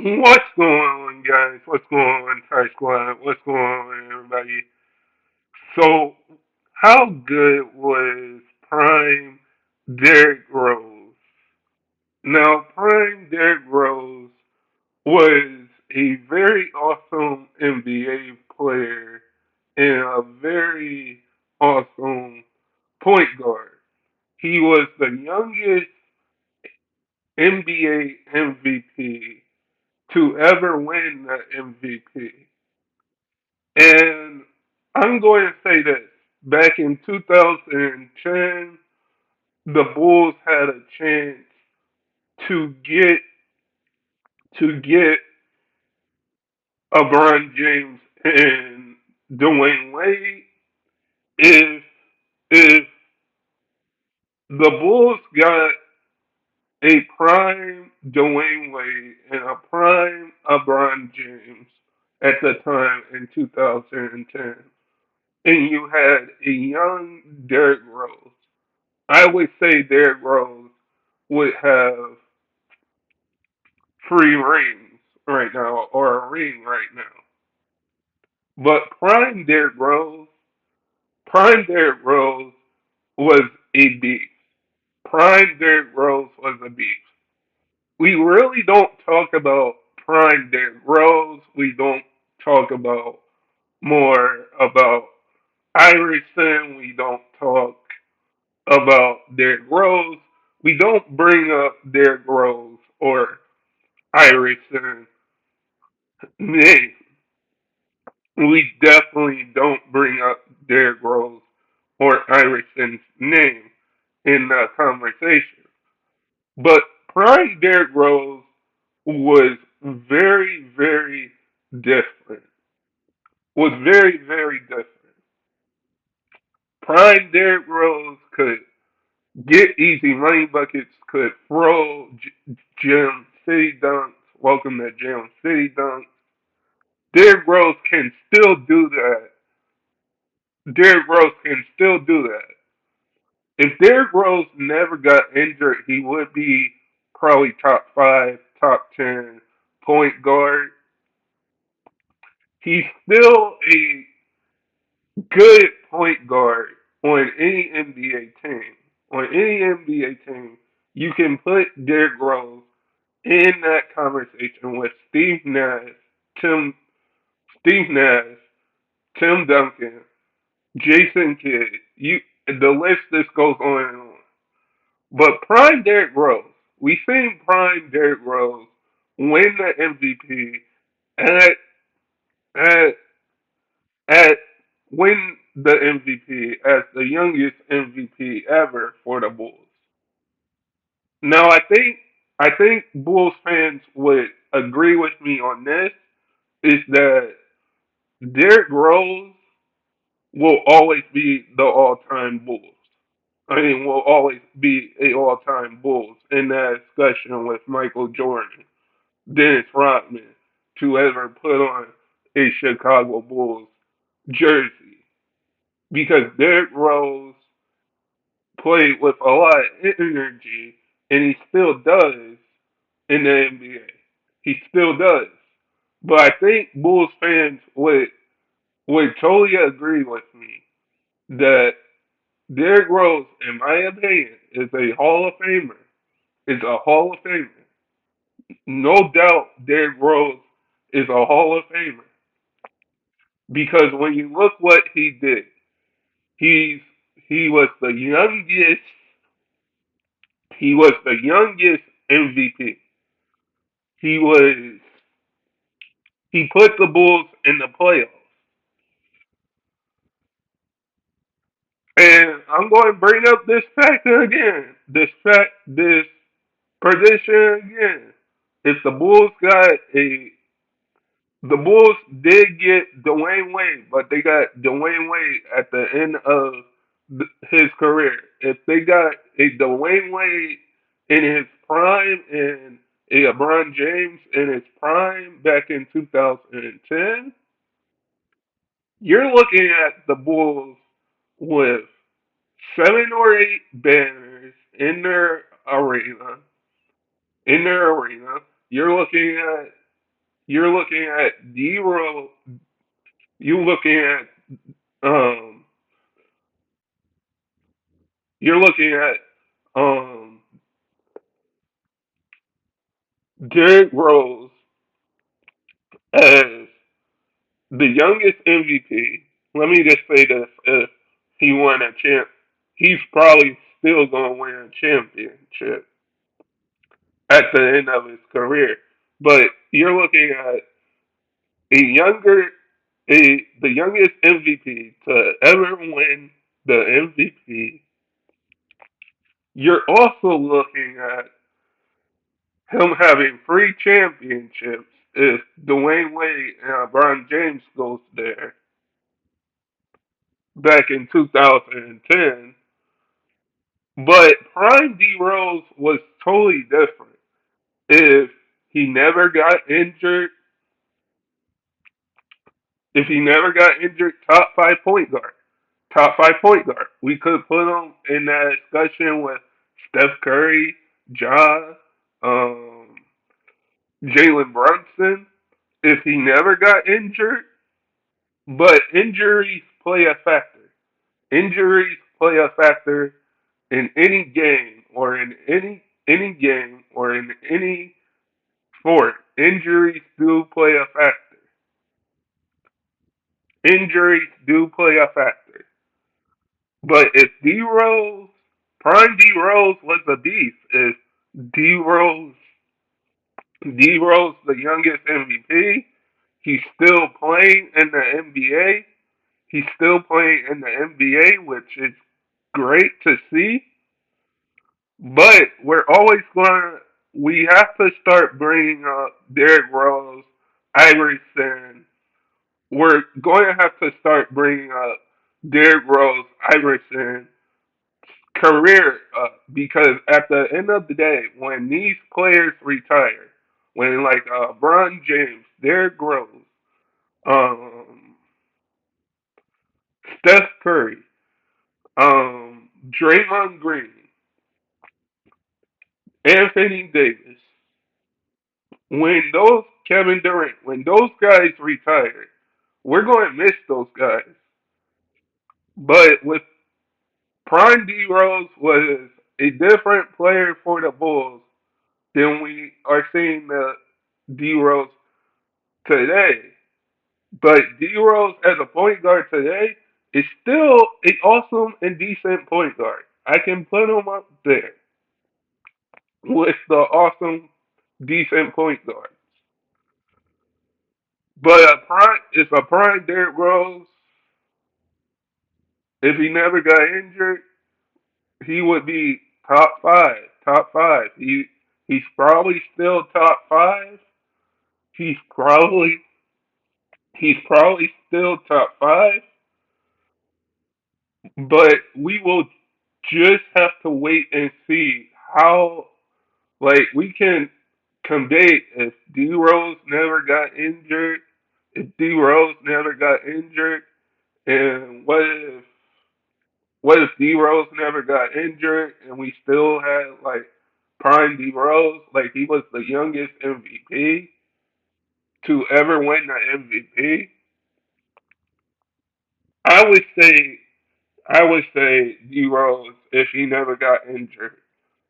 What's going on, guys? What's going on, Tri Squad? What's going on, everybody? So, how good was Prime Derrick Rose? Now, Prime Derrick Rose was a very awesome NBA player and a very awesome point guard. He was the youngest NBA MVP to ever win the MVP. And I'm going to say this. Back in 2010, the Bulls had a chance to get LeBron James and Dwayne Wade if if the Bulls got a prime Dwayne Wade and a prime LeBron James at the time in 2010, and you had a young Derrick Rose. I would say Derrick Rose would have three rings right now or a ring right now. But Prime Derrick Rose was a beast. Prime Derrick Rose was a beast. We really don't talk about Prime Derrick Rose. We don't talk about more about Iverson. We don't talk about Derrick Rose. We don't bring up Derrick Rose or Iverson name. We definitely don't bring up Derrick Rose or Iverson's name in the conversation. But prime Derrick Rose was very, very different. Was very, very different. Prime Derrick Rose could get easy money buckets, could throw Gym City dunks. Welcome to Gym City dunks. Derrick Rose can still do that. Derrick Rose can still do that. If Derrick Rose never got injured, he would be probably top five, top 10 point guard. He's still a good point guard on any NBA team. On any NBA team, you can put Derrick Rose in that conversation with Tim, Steve Nash, Tim Duncan, Jason Kidd. The list just goes on and on. But prime Derrick Rose, we seen prime Derrick Rose win the MVP at at at win the MVP as the youngest MVP ever for the Bulls. Now I think Bulls fans would agree with me on this is that Derrick Rose will always be the all-time Bulls. I mean, will always be a all-time Bulls in that discussion with Michael Jordan, Dennis Rodman, to ever put on a Chicago Bulls jersey. Because Derrick Rose played with a lot of energy, and he still does in the NBA. He still does. But I think Bulls fans would totally agree with me that Derrick Rose, in my opinion, is a Hall of Famer. Is a Hall of Famer. No doubt Derrick Rose is a Hall of Famer. Because when you look what he did, he's he was the youngest he was the youngest MVP. He was he put the Bulls in the playoffs. And I'm going to bring up this fact again. This prediction again. If the Bulls did get Dwayne Wade, but they got Dwayne Wade at the end of his career. If they got a Dwayne Wade in his prime and a LeBron James in his prime back in 2010, you're looking at the Bulls with seven or eight banners in their arena. In their arena, you're looking at You're looking at D Rose. You looking at um. You're looking at um. Derrick Rose as the youngest MVP. Let me just say this: if he won a champ, he's probably still gonna win a championship at the end of his career. But you're looking at a younger, the youngest MVP to ever win the MVP. You're also looking at him having three championships if Dwayne Wade and LeBron James goes there back in 2010. But Prime D Rose was totally different. If he never got injured, if he never got injured, top five point guard. Top five point guard. We could put him in that discussion with Steph Curry, Ja, um, Jalen Brunson. If he never got injured, but injuries play a factor. Injuries play a factor in any game or in any game or in any sport. Injuries do play a factor. Injuries do play a factor. But if D Rose, prime D Rose was a beast. If D Rose, D Rose, the youngest MVP, he's still playing in the NBA. He's still playing in the NBA, which is great to see. But we're always going to, we have to start bringing up Derrick Rose, Iverson. We're going to have to start bringing up Derrick Rose, Iverson, career because at the end of the day, when these players retire, when like Bron James, Derrick Rose, um, Steph Curry, Draymond Green, Anthony Davis, when those Kevin Durant, when those guys retire, we're going to miss those guys. But with Prime D Rose was a different player for the Bulls than we are seeing the D Rose today. But D Rose as a point guard today is still an awesome and decent point guard. I can put him up there with the awesome, decent point guard. But if a prime Derrick Rose, if he never got injured, he would be top five. Top five. He's probably still top five. He's probably he's probably still top five. But we will just have to wait and see how, like, we can debate if D Rose never got injured, if D Rose never got injured, and what if D Rose never got injured and we still had like prime D Rose, like he was the youngest MVP to ever win the MVP? I would say I would say D Rose, if he never got injured,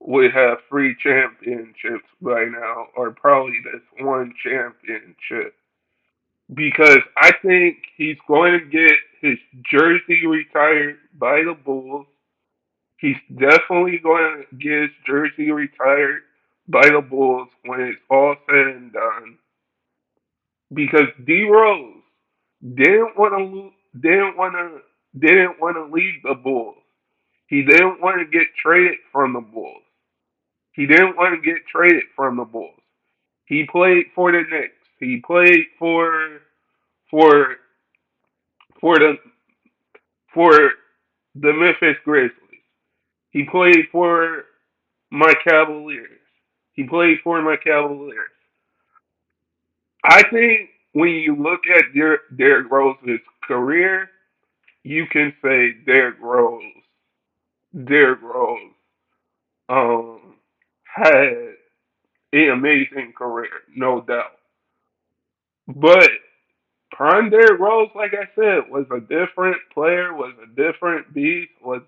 would have three championships by now, or probably just one championship. Because I think he's going to get his jersey retired by the Bulls. He's definitely going to get his jersey retired by the Bulls when it's all said and done. Because D Rose didn't want to didn't want to leave the Bulls. He didn't want to get traded from the Bulls. He didn't want to get traded from the Bulls. He played for the Knicks. He played for for the for the Memphis Grizzlies. He played for my Cavaliers. He played for my Cavaliers. I think when you look at Derrick Rose's career, you can say Derrick Rose, um, had an amazing career, no doubt. But prime Derrick Rose, like I said, was a different player, was a different beast, was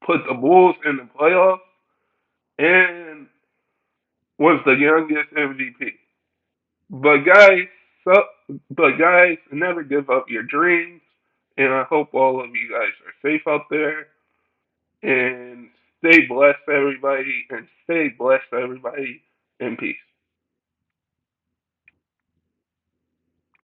put the Bulls in the playoffs, and was the youngest MVP. But guys, so, but guys, never give up your dreams, and I hope all of you guys are safe out there, and stay blessed, everybody, and stay blessed, everybody, in peace.